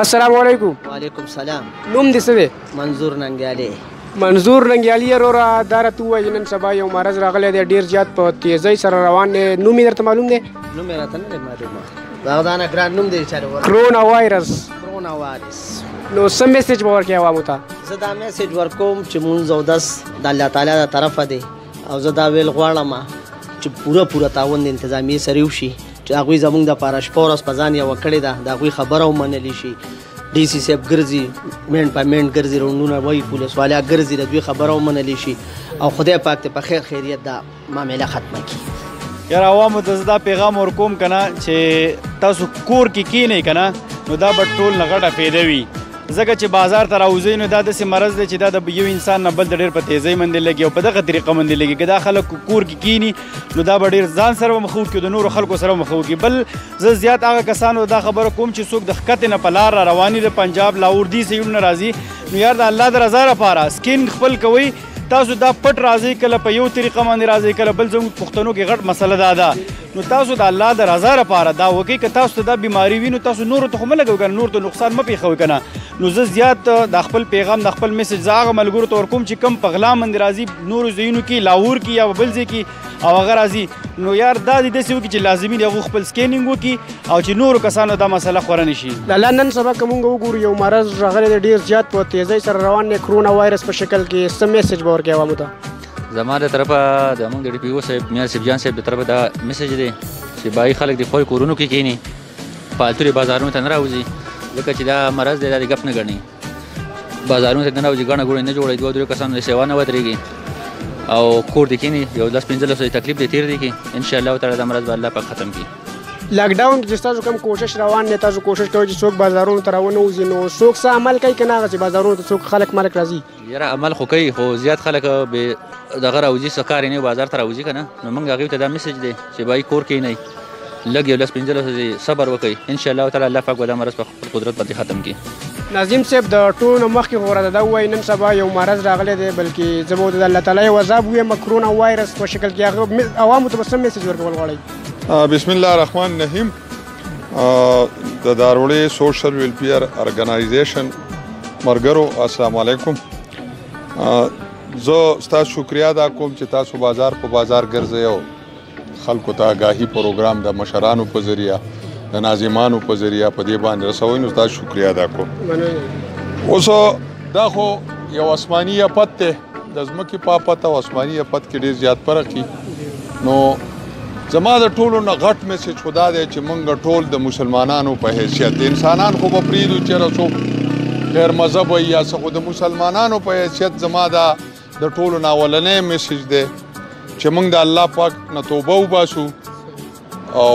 السلام علیکم. وعلیکم سلام. نوم دې څه دی؟ منظور ننګیالي. منظور ننګیالي وروره دا راته ووایه نن سبا یو مرض راغلی دی ډېر زیات په تیزۍ سره روان دی. نوم یې درته معلوم دی؟ نوم یې راته نه دی معلومه. دا نه ګران نوم دی چا کرونا وایرس. کرونا وایرس. نو څه میسج به ورکړې عوامو ته؟ زه دا میسج ورکوم چې مونځ او دس د الله تعالی د طرفه دی او زه دا ویل غواړم چې پوره تعاون د انتظامیې سره وشي چې هغوی زموږ دپاره شپه ورځ په ځان یوه کړې ده د هغوی خبره ومنلی شي. ډي سي صاحب ګرځي منټ په منټ ګرځي روندونه وایي پولیس والیا ګرځي د دوی خبره ومنلی شي او خدای پاک ته په خیر خیریت دا معامله ختمه کړي. یاره عوامو ته زه دا پیغام ورکوم که نه چې تاسو کور کې کینئ که نه نو دا به ټول نه غټه فایده وي ځکه چې بازار ته راوځئ نو دا داسې مرض دی چې دا د یو انسان نه بل ته ډېر په تیزۍ باندې لګي او په دغه طریقه باندې لګي که دا خلک کور کې کیني نو دا به ډېر ځان سره به مخه وکړي د نورو خلکو سره به مخه وکړي. بل زه زیات هغه کسانو دا خبره کوم چې څوک د ښکتې نه په لار را رواني د پنجاب لاهور دې سیډونه راځي نو یار د الله د رضا لپاره سکین خپل کوئ. تاسو دا پټ راځئ کله په یو طریقه باندې راځئ کله بل زموږ پښتنو کې غټ مسله دا ده نو تاسو د الله د رضا لپاره دا وکړئ که تاسو ته دا بیماري وي نو تاسو نورو ته خو مه لګوئ که نه نورو ته نقصان مه پېښوئ که نه. نو زه زیات د خپل پیغام د خپل میسج زه هغه ملګرو ته ورکوم چې کم په غلا باندې راځي نورو ځایونو کې لاهور کې یا بل ځای کې او هغه راځي نو یار دا دې داسې وکړي چې لازمي دی هغوی خپل سکینینګ وکړي او چې نورو کسانو دا مسله خوره نه شي. لالا نن سبا که مونږ وګورو یو مرض راغلی دی ډېر زیات په تیزۍ سره روان دی کرونا وایرس په شکل کې څه میسج به ورکړې عوامو ته؟ زما د طرفه د موږ د ډي پي او صاحب میاں صاحب جان صاحب د طرفه دا میسج دی چې باقي خلک د خپل کورونو کې کینی فالتو بازارونو ته نه راوځي ځکه چې دا مرض دی دا د ګپ نه ګڼي بازارونو ته نه راوځي ګڼه ګوڼه نه جوړوي دوه درې کسانو د سیوا نه ودرېږي او کور دې کینی یو 10-15 تکلیف دې تېر دی کې انشاءالله تعالی دا مرض به الله پاک ختم کړي. لاکډاون کې چې تاسو کوم کوشش روان دی تاسو کوشش کوئ چې څوک بازارونو ته راونه وځي نو څوک څه عمل کوي که نه هغه چې بازارونو ته څوک خلک ملک راځي؟ یاره عمل خو کوي خو زیات خلک بې دغه راوځي څه کار یې نه بازار ته راوځي که نه نو موږ هغوی ته دا میسج دی چې بای کور کینئ لږ یو 10-15 صبر وکړئ انشاءالله تعالی الله پاک به دا مرض په خپل قدرت باندې ختم کړي. ناظم صاحب د ټولو نه مخکې خو راته دا ووایي نن سبا یو مرض راغلی دی بلکې زه به د الله تعالی یو عذاب ووایم کرونا وایرس په شکل کې هغه عوامو ته به څه میسج ورکول غواړئ؟ بسم الله الرحمن الرحیم. د داروړې سوشل ویلفیر ارګنایزیشن مرګرو السلام علیکم. زه ستاسو شکریا ادا کوم چې تاسو بازار په بازار ګرځئ او خلکو ته آګاهي پروګرام د مشرانو په ذریعه د ناظمانو په ذریعه په دې باندې رسوئ نو تاسو شکریا ادا کوم. اوس دا خو یو آسماني افت دی د ځمکې په افت او آسماني افت کې ډېر زیات فرق وي نو زما د ټولو نه غټ میسج خو دا دی چې موږ ټول د مسلمانانو په حیثیت د انسانان خو به پرېږدو چېرې څوک غیر مذهب وي یا څه خو د مسلمانانو په حیثیت زما دا د ټولو نه اولنی میسج دی چې موږ د الله پاک نه توبه وباسو او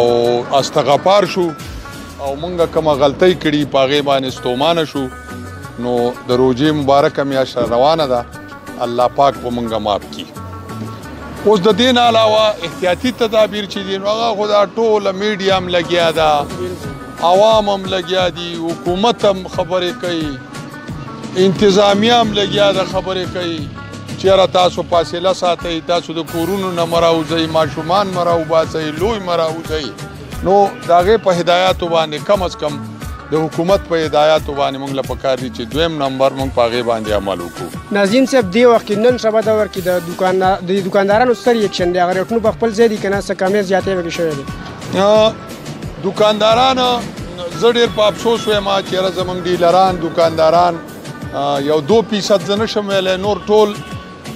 استغفار شو او موږ کومه غلطۍ کړي په هغې باندې ستومانه شو نو د روژې مبارکه میاشت روانه ده الله پاک به موږ معاف کړي. اوس د دې نه علاوه احتیاطي تدابیر چې دي نو هغه خو دا ټوله میډیا هم لګیا ده عوام هم لګیا دي حکومت هم خبرې کوي انتظامیه هم لګیا ده خبرې کوي چېرې تاسو فاصله ساتئ تاسو د کورونو نه مه راوځئ ماشومان مه راوباسئ لوی مه راوځئ نو د هغې په هدایاتو باندې کم از کم د حکومت په هدایاتو باندې موږ له پکار دي چې دویم نمبر موږ په هغې باندې عمل وکړو. ناظم صاحب دې وخت کې نن سبا دور کې د دوکاندارانو ستر ایکشن دی هغه ریټونه په خپل ځای دي که نه څه کمې زیاتې پکې شوی دی؟ دوکانداران زه ډېر په افسوس وایم چې یاره زموږ ډیلران دوکانداران یو 2% زه نشم ویلی نور ټول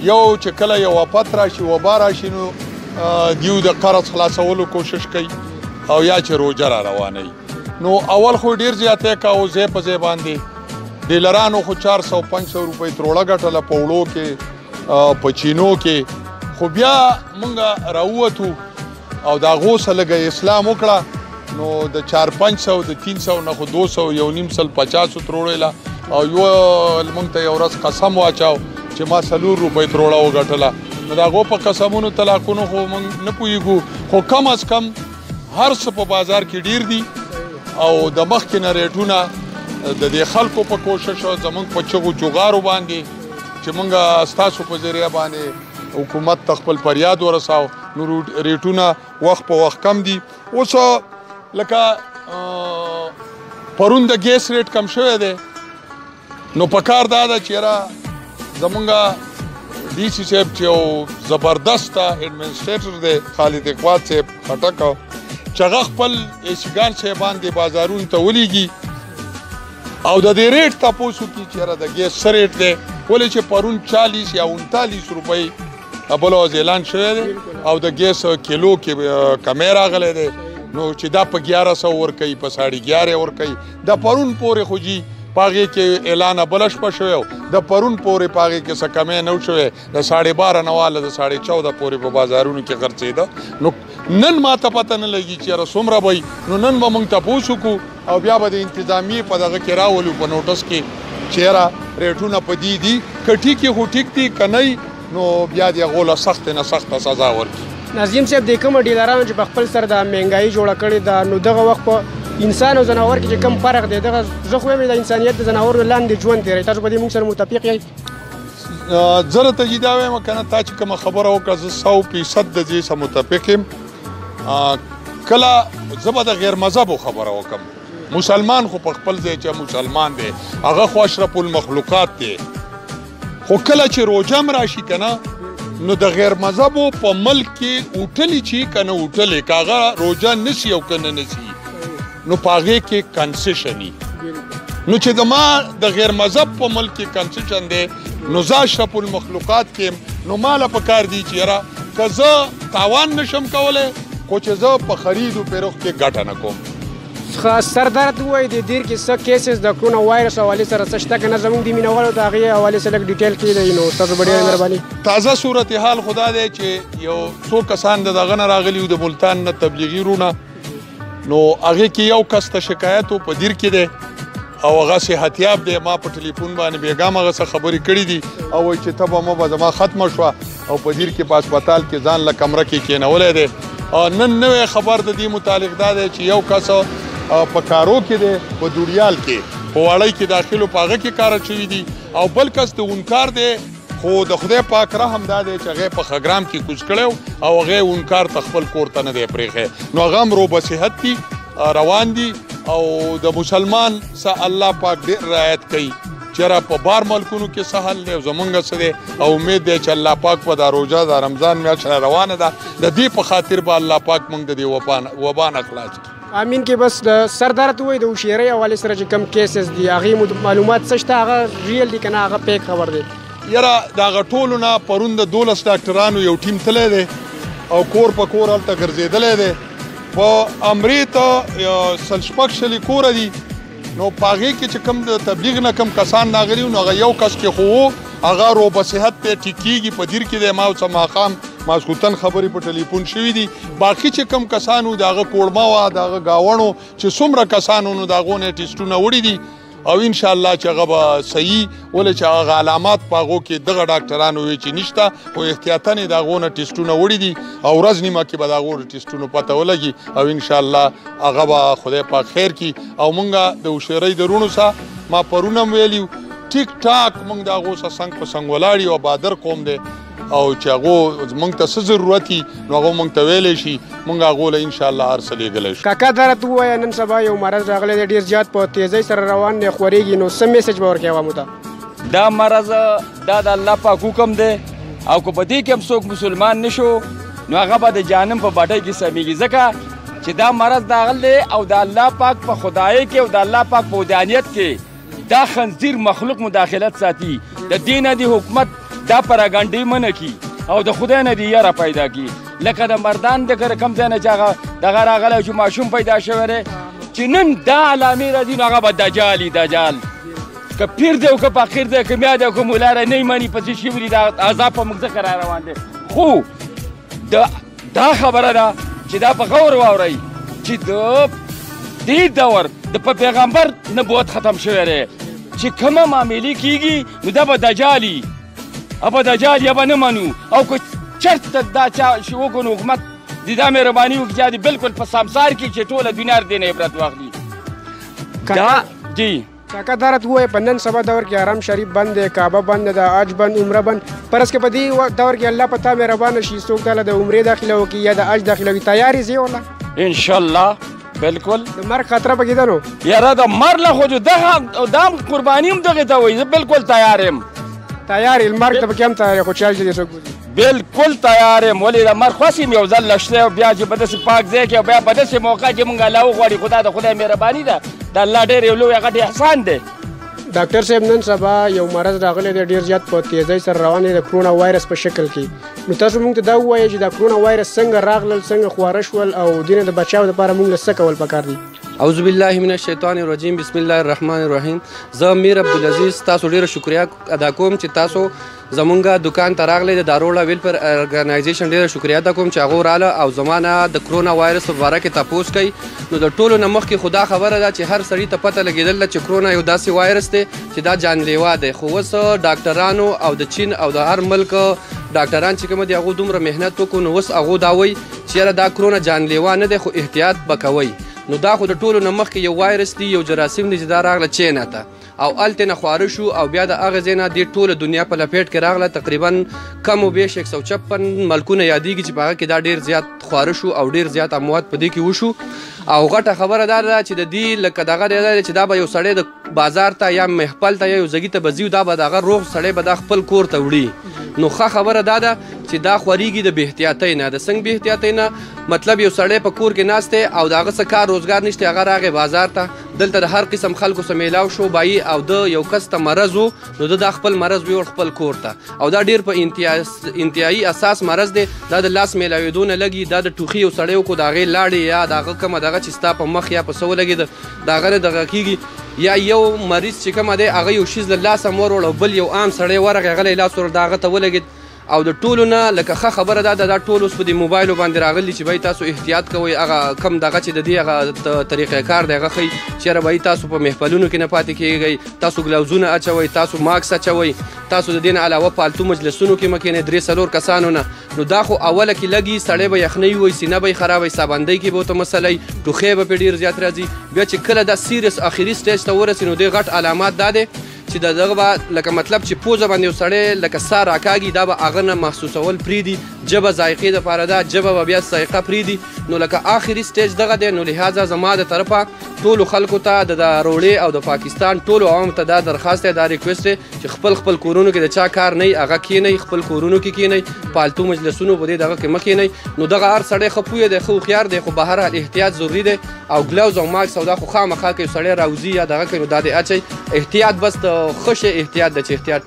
یو چې کله یو افت راشي وبا راشي نو دیو د قرض خلاصولو کوشش کوي او یا چې روژه را روانوي نو اول خو ډېر زیاتی کوو ځای په ځای باندې ډیلرانو خو 400-500 روپۍ تروړه ګټله په وړو کې په چینو کې خو بیا موږ راووتو او د هغو څه لږه اسلام وکړه نو د 400-500 د 300 نه خو 200 یو نیم سل 50 تروړېله او یو موږ ته یو ورځ قسم واچاو چې ما 4 روپۍ تروړه وګټله نو د هغو په قسمونو طلاقونو خو موږ نه پوهېږو خو کم از کم هر څه په بازار کې ډېر دي او د مخکې نه ریټونه د دې خلکو په کوشش زموږ په چغو چغارو باندې چې موږ ستاسو په ذریعه باندې حکومت ته خپل فریاد ورساو نو ریټونه وخت په وخت کم دي. اوس لکه پرون د ګیس ریټ کم شوی دی نو پکار دا ده چې یاره زمونږ ډي سي صاحب چې یو زبردسته ایډمنسټریټر دی خالد اقبال صاحب خټک چې هغه خپل ایسیګان صاحبان دې بازارونو ته ولیږي او د دې ریټ تپوس وکړي چې یاره د ګیس څه ریټ دی ولې چې پرون 40 یا 39 روپۍ بل ورځ اعلان شوی دی او د ګیس کیلو کې کمی راغلی دی نو چې دا په 1100 ورکوي په 11.5 ورکوي د پرون پورې خو جي په هغې کې اعلان بله شپه شوی و د پرون پورې په هغې کې څه کمی نه و شوی د 12.5 نه واله د 14.5 پورې په بازارونو کې خرڅېده نو نن ما ته پته نه لګي چې یاره څومره به نو نن به موږ تپوس وکړو او بیا به د انتظامیې په دغه کې راولو په نوټس کې چې یاره ریټونه په دې دي که ټیک یې خو ټیک دي که نه نو بیا د هغو له سختې نه سخته سزا ورکړي نظیم صاحب د کومه ډیلرانو چې په خپل سر د مهنګایي جوړه کړې ده نو دغه وخت په انسان او ځناور کې چې کم فرق دی دغه زه خو وایم د انسانیت د ځناورو لاندې ژوند تېروي تاسو په دې موږ سره متفق یئ زه راته چې دا وایم که نه تا چې کومه خبره وکړه زه 100% د دې سره متفق یم کله زه به د غیر مذهبو خبره وکړم مسلمان خو په خپل ځای چې مسلمان دی هغه خو اشرف المخلوقات دی خو کله چې روژه م راشي که نه نو د غیر مذهبو په ملک کې اوټلې چې که نه اوټلې که هغه روژه نسي او که نه نسي نو په هغې کې کنسیشن وي نو چې زما د غیر مذهب په ملک کې کنسیشن دی نو زه اشرف المخلوقات کې نو ماله پکار دی چې یاره که زه تاوان نشم کولی خو چې زه په خرید و فروخت کې ګټه نه کوم سردار ته ووایي د دیر کې څه کیسز د کرونا وایرس حوالې سره څه شته که نه زموږ د مینهوالو د هغې حوالې سره لږ ډیټیل کېدی نو تاسو به ډېره مهرباني تازه صورتحال خدا دی چې یو څو کسان د دغه نه راغلي وو د ملتان نه تبلیغي رونه نو هغې کې یو کس ته شکایت و په دیر کې دی او هغه صحتیاب دی ما په ټلیفون باندې بېګام هغه څه خبرې کړي دي او وایي چې تبه مه به زما ختمه شوه او په دیر کې په هسپتال کې ځان له کمره کې کېنولی دی نن نوی خبر د دې متعلق دا دی چې یو کس په کارو کې دی په دوریال کې په واړی کې داخلو په هغه کې کار اچوي دي او بل کس د اونکار دی خو د خدای پاک رحم دا دی چې هغې په خګرام کې کوز کړی او هغې اونکار ته خپل کور ته نه دی پرېښی نو هغه هم روبه صحت دي روان دي او د مسلمان څه الله پاک ډېر رعایت کوي چېرې په بار ملکونو کې څه حل دی او زمونږ څه دی او امید دی چې الله پاک په دا روژه د رمضان میاشت روانه ده د دې په خاطر به الله پاک موږ د دې وبا نه خلاص کړي امین کې بس د سردار ته ووایي د هوښیارۍ حوالې سره چې کم کیسز دي هغې معلومات څه شته هغه ریل دي که نه هغه پیک خبر دی یاره د هغه ټولو نه پرون د 12 ډاکټرانو یو ټیم تللی دی او کور په کور هلته ګرځېدلی دی په امرې ته 16 کوره دي نو په هغې کې چې کوم د تبلیغ نه کوم کسان راغلي نو هغه یو کس کې خو هغه روبه صحت دی ټیک کېږي په دیر کې دی ما څه ماښام ماسخوتن خبرې په ټلیفون شوي دي باقي چې کوم کسانو د هغه کوړمه وه د هغه ګاوڼو چې څومره کسانو نو د هغو نه ټیسټونه وړي دي او انشاءالله چې هغه به صحیح ولې چې هغه علامات په هغو کې دغه ډاکټرانو وی چې نشته خو احتیاطاً یې د هغو نه ټیسټونه وړي دي او ورځ نیمه کې به د هغو ټیسټونو پته ولګي او انشاءالله هغه به خدای پاک خیر کړي او مونږ د هوښیارۍ د روڼو سره ما پرون هم ویلي ټیک ټاک مونږ د هغو سره څنګ په څنګ ولاړ یو بهادر قوم دی او چې هغو مونږ ته څه ضرورت وي نو هغه مونږ ته ویلی شي مونږ هغو له انشاءالله هر څه لیږلی شو کاکا دا راته ووایه نن سبا یو مرض راغلی دی ډېر زیات په تیزۍ سره روان دی خورېږي نو څه میسج به ورکړې عوامو ته دا مرض دا د الله پاک حکم دی او که په دې کې هم څوک مسلمان نشو نو هغه به د جهنم په باټۍ کې سمیږي ځکه چې دا مرض داغل دی او د الله پاک په خدایۍ کې او د الله پاک په ودانیت کې دا خنزیر مخلوق مداخلت ساتي د دې نه د حکومت دا پراګانډۍ منع کي او د خدای نه د یاره پیدا کي لکه د مردان د کم ځای نه چې هغه دغه راغلی چې ماشوم پیدا شوی دی چې نن دا علامې راځي نو هغه به دجال دجال که پیر دی او که فقیر دی که میا دی او که مولا دی نه یې مني پسې شوي دا عذاب په موږ ځکه را روان دی خو دا خبره ده چې دا په غور واورئ چې د دې دور د په پیغمبر نبوت ختم شوی دی چې کومه معاملې کېږي نو دا به دجالي ابا دجال یا به نه منو او که چېرته دا چا وکړو نو حکومت د دا مهرباني وکړي چې بالکل په سمسار کې چې ټوله دنیا دې نه عبرت واخلي دا جی کاکا دا راته ووایه په نن سبا دور کې حرم شریف بند دی کعبه بند ده حج بند عمره بند فرض کې په دې دور کې الله په تا مهربانه شي څوک دله د عمرې داخله وکړي یا د حج داخله وکړي تیار یې زی ولا انشاءالله بالکل د مرګ خطره پکې ده نو یاره د مرګ نه خو دغه دا قرباني هم دغې ته وایي زه بالکل تیار یم تیار یې مرګ ته پکې هم تیار یې خو چارج دې څوک بولي بالکل تیار یم ولې د مرګ خوښ یم یو ځل لشتی او بیا چې په داسې پاک ځای کې او بیا په داسې موقع چې مونږ الله وغواړي خدا د خدای مهرباني ده د الله ډېر یو لوی غټ احسان دی ډاکټر صاحب نن سبا یو مرض راغلی دی ډېر زیات په تیزۍ سره روان دی د کرونا وایرس په شکل کې نو تاسو موږ ته دا ووایئ چې دا کرونا وایرس څنګه راغلل څنګه خواره شول او د نه د بچاو لپاره موږ له څه کول پکار دي اعوذ بالله من الشیطان الرجیم بسم الله الرحمن الرحیم زه میر عبدالعزیز تاسو ډیره شکریا ادا کوم چې تاسو زمونږ دکان ته راغلی د داروړه ویلفیر ارګنایزیشن ډیره شکریا ادا کوم چې هغه راله او زمانه د کرونا وایرس په باره کې تپوس کوي نو د ټولو نه مخکې خدا خبره ده چې هر سړي ته پته لګېدل چې کرونا یو داسې وایرس دی چې دا جانلیوا دی خو اوس ډاکټرانو او د چین او د هر ملک ډاکټران چې کوم دي هغه دومره مهنت وکړو نو اوس هغه دا وایي چې یاره دا کرونا جانلیوا نه دی خو احتیاط به کوئ نو دا خو د ټولو نه مخکې یو وایرس دی یو جراثیم دی چې دا راغله چینا ته او هلته نه خواره شو او بیا د هغه ځای نه دې ټوله دنیا په لپیټ کې راغله تقریبا کم و بیش 156 ملکونه یادېږي چې په هغه کې دا ډېر زیات خواره شو او ډېر زیات اموات په دې کې وشو او غټه خبره دا ده چې د دې لکه دغه دی چې دا به یو سړی د بازار ته یا محفل ته یا یو ځګي ته به ځي دا به د هغه روغ سړی به دا خپل کور ته وړي نو ښه خبره دا ده چې دا خورېږي د بې احتیاطۍ نه د څنګه بې احتیاطۍ نه مطلب یو سړی په کور کې ناست دی او د هغه څه کار روزګار نشته هغه راغی بازار ته دلته د هر قسم خلکو سره میلاو شو بایي او د یو کس ته مرض و نو د دا خپل مرض ویوړ خپل کور ته او دا ډېر په انتهایي اساس مرض دی دا د لاس میلاوېدو نه لګي دا د ټوخي یو سړی وکړو د هغې لاړې یا د هغه کومه دغه چې ستا په مخ یا په څه ولګېده د هغه نه دغه کېږي یا یو مریض چې کومه دی هغه یو شیز له لاسه موروړ او بل یو عام سړی ورغی هغه لاس ور د هغه ته ولګېد او د ټولو نه لکه ښه خبره ده دا ټول اوس په دې موبایلو باندې راغلي چې بای تاسو احتیاط کوئ هغه کم دغه چې د دې هغه طریقې کار دی هغه ښیي چې یاره بای تاسو په محفلونو کې نه پاتې کېږئ تاسو ګلوزونه اچوئ تاسو ماکس اچوئ تاسو د دې نه علاوه پالتو مجلسونو کې مه کښېنئ 3-4 کسانو نه نو دا خو اوله کې لګي سړی به یخنۍ وي سینه به یې خرابوي سابندۍ کې به ورته مسئله وي ټوخی به پرې ډېر زیات راځي بیا چې کله دا سیریس آخري سټیج ته ورسي نو دې غټ علامات دا دی چې د دغه به لکه مطلب چې پوزه باندې یو سړی لکه ساه راکاږي دا به هغه نه محسوسول پرېږدي ژبه ذایقې دپاره ده ژبه به بیا ذایقه پرېږدي نو لکه آخري سټیج دغه دی نو لحاظه زما د طرفه ټولو خلکو ته د روړې او د پاکستان ټولو عوامو ته دا درخواست دی دا ریکویسټ دی چې خپل خپل کورونو کې د چا کار نه وي هغه کښېنئ خپل کورونو کې کښېنئ پالتو مجلسونو په دې دغه کې مه کښېنئ نو دغه هر سړی ښه پوهه دی ښه هوښیار دی خو به هر حال احتیاط ضروري دی او ګلوز او ماکس او دا خو خامخا که یو سړی راوځي یا دغه کوي نو دا دی اچئ احتیاط بس د ښه شی احتیاط ده چې احتیاط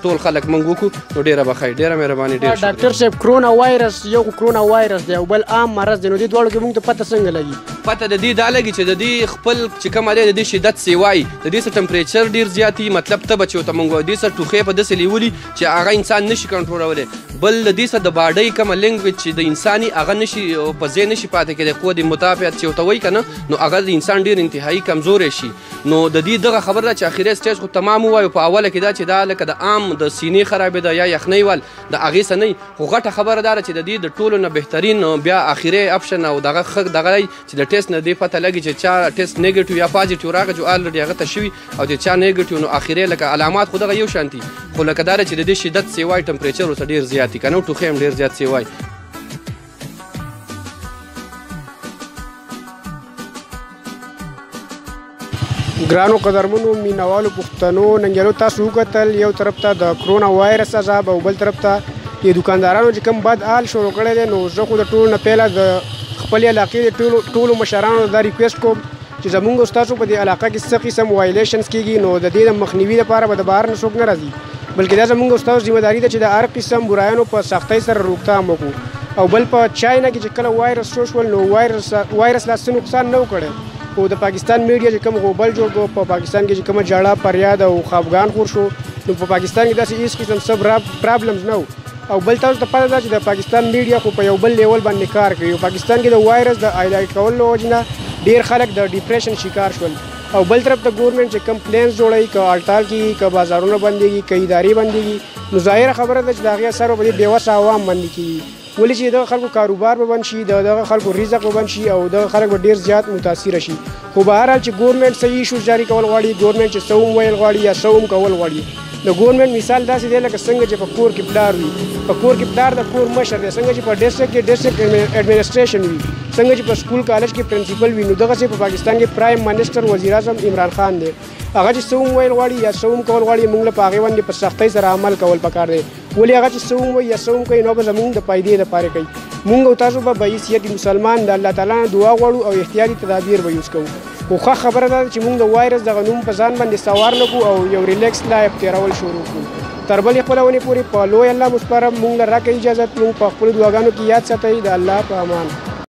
ټول خلک موږ وکړو نو ډېره به ښه ډېره مهرباني ډېر ډاکټر صاحب کرونا وایرس یو کرونا وایرس دی او بل عام مرض دی نو دې دواړو کې موږ ته پته څنګه لګي پته د دې دا لګي چې د دې خپل چې کومه دی د دې شدت سیوای د دې سره ټمپریچر ډېر زیات وي مطلب ته به چې ورته موږ دې سره ټوخی په داسې لیولي چې هغه انسان نشي کنټرولولی بل د دې سره د باډۍ کومه لینګویج چې د انساني هغه نشي په ځای نشي پاتې کېدی قوه د مدافعت چې ورته وایي که نه نو هغه د انسان ډېر انتهایي کمزوری شي نو د دې دغه خبره ده چې اخري سټیج خو تمام ووایو په اوله کې دا چې دا لکه د عام د سینې خرابېده یا یخنۍ ول د هغې څه نه خو غټه خبره دا ده چې د دې د ټولو نه بهترین بیا اخري اپشن او دغه ښه دغه دی چې د ټیسټ نه دې پته لګي چې چا ټیسټ نیګیټیو یا پازیټیو راغی چې الرېډي هغه ته شوي او چې چا نیګیټیو نو اخري لکه علامات خو دغه یو شانتي خو لکه دا ده چې د دې شدت سیوای ټمپریچر ورته ډېر زیات وي که نه ټوخی هم ډېر زیات سیوای ګرانو قدرمنو مینوالو پښتنو ننګیالو تاسو وکتل یو طرف ته د کرونا وایرس عذاب او بل طرف ته د دکاندارانو چې کوم بد حال شروع کړی دی نو زه خو د ټولو نه پیله د خپلې علاقې د ټولو مشرانو دا ریکویسټ کوم چې زمونږ ستاسو په دې علاقه کې څه قسم وایلیشنز کېږي نو د دې د مخنیوي لپاره به د بهر نه څوک نه راځي بلکې دا زمونږ ستاسو ذمه داري ده چې د هر قسم برایانو په سختۍ سره روکتام وکړو او بل په چاینا کې چې کله وایرس شو شول نو وایرس لا څه نقصان نه وکړی خو د پاکستان میډیا چې کوم غوبل جوړ کړو په پاکستان کې چې کومه جاړه فریاد او خفګان خور شو نو په پاکستان کې داسې هېڅ قسم څه پرابلمز نه و او بل تاسو ته پته ده چې د پاکستان میډیا خو په یو بل لیول باندې کار کوي پاکستان کې د وایرس د آیډنټ کولو له وجې نه ډېر خلک د ډیپریشن شکار شول او بل طرف ته ګورنمنټ چې کوم پلینز جوړوي که هړتال کېږي که بازارونه بندېږي که ادارې بندېږي نو ظاهره خبره ده چې د هغې اثر به په دې بېوسه عوام باندې کېږي ولې چې دغه خلکو کاروبار به بند شي دغه خلکو رزق به بند شي او دغه خلک به ډېر زیات متاثره شي خو به هر حال چې ګورنمنټ صحیح ایشوز جاري کول غواړي ګورنمنټ چې څه هم ویل غواړي یا څه هم کول غواړي د ګورنمنټ مثال داسې دی لکه څنګه چې په کور کې پلار وي په کور کې پلار د کور مشر دی څنګه چې په ډسټرکټ کې ډسټرکټ اډمنسټریشن وي څنګه چې په سکول کالج کې پرنسپل وي نو دغسې په پاکستان کې پرایم منسټر وزیر اعظم عمران خان دی. هغه چې څه هم ویل غواړي یا څه هم کول غواړي موږ له په هغې باندې په سختۍ سره عمل کول پکار دی. ولې هغه چې څه هم وایي یا څه هم کوي نو به زموږ د فایدې دپاره کوي. موږ او تاسو به بحیثیت مسلمان د الله تعالی نه دعا غواړو او احتیاطي تدابیر به یوز کوو. خو ښه خبره ده چې موږ د وایرس دغه نوم په ځان باندې سوار نه کړو او یو ریلیکس لایف تېرول شروع کړو. تر بلې خپلونې پورې په لوی الله مسپارم موږ له راکړئ اجازت. موږ په خپلو دعاګانو کې یاد ساتئ. د الله په امان.